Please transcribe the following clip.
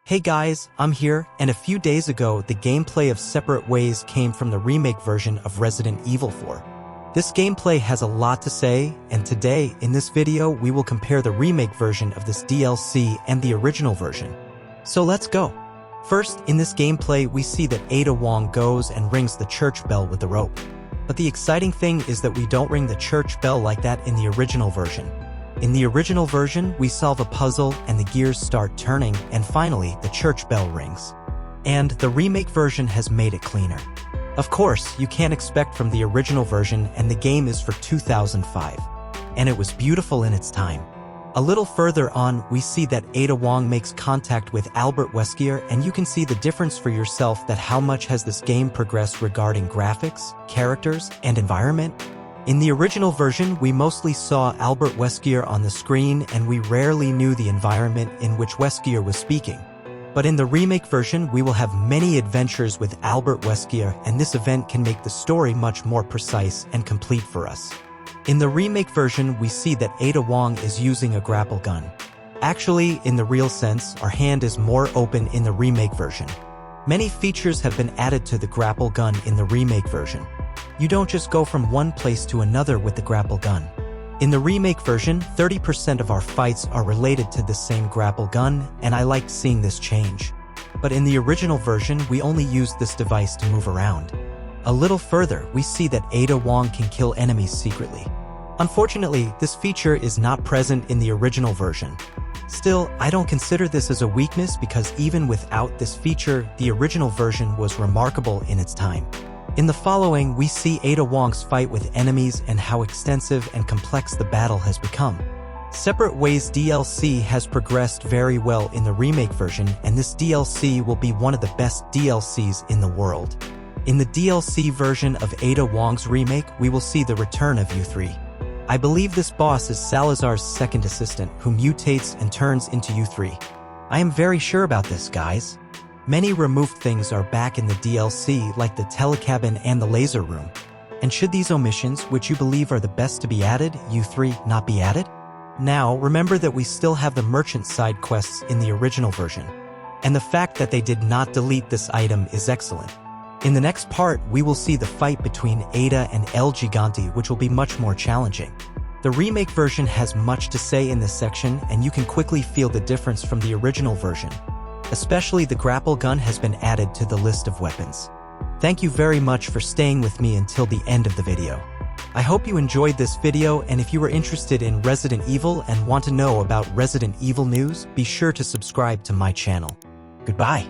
Hey guys, I'm here, and a few days ago, the gameplay of Separate Ways came from the remake version of Resident Evil 4. This gameplay has a lot to say, and today, in this video, we will compare the remake version of this DLC and the original version. So let's go. First, in this gameplay, we see that Ada Wong goes and rings the church bell with the rope. But the exciting thing is that we don't ring the church bell like that in the original version. In the original version, we solve a puzzle and the gears start turning, and finally, the church bell rings. And the remake version has made it cleaner. Of course, you can't expect from the original version, and the game is for 2005. And it was beautiful in its time. A little further on, we see that Ada Wong makes contact with Albert Wesker, and you can see the difference for yourself that how much has this game progressed regarding graphics, characters, and environment. In the original version, we mostly saw Albert Wesker on the screen, and we rarely knew the environment in which Wesker was speaking. But in the remake version, we will have many adventures with Albert Wesker, and this event can make the story much more precise and complete for us. In the remake version, we see that Ada Wong is using a grapple gun. Actually, in the real sense, our hand is more open in the remake version. Many features have been added to the grapple gun in the remake version. You don't just go from one place to another with the grapple gun. In the remake version, 30% of our fights are related to the same grapple gun, and I liked seeing this change. But in the original version, we only used this device to move around. A little further, we see that Ada Wong can kill enemies secretly. Unfortunately, this feature is not present in the original version. Still, I don't consider this as a weakness because even without this feature, the original version was remarkable in its time. In the following, we see Ada Wong's fight with enemies and how extensive and complex the battle has become. Separate Ways DLC has progressed very well in the remake version, and this DLC will be one of the best DLCs in the world. In the DLC version of Ada Wong's remake, we will see the return of U3. I believe this boss is Salazar's second assistant, who mutates and turns into U3. I am very sure about this, guys. Many removed things are back in the DLC, like the telecabin and the laser room. And should these omissions, which you believe are the best to be added, U3, not be added? Now, remember that we still have the merchant side quests in the original version. And the fact that they did not delete this item is excellent. In the next part, we will see the fight between Ada and El Gigante, which will be much more challenging. The remake version has much to say in this section, and you can quickly feel the difference from the original version. Especially the grapple gun has been added to the list of weapons. Thank you very much for staying with me until the end of the video. I hope you enjoyed this video, and if you are interested in Resident Evil and want to know about Resident Evil news, be sure to subscribe to my channel. Goodbye.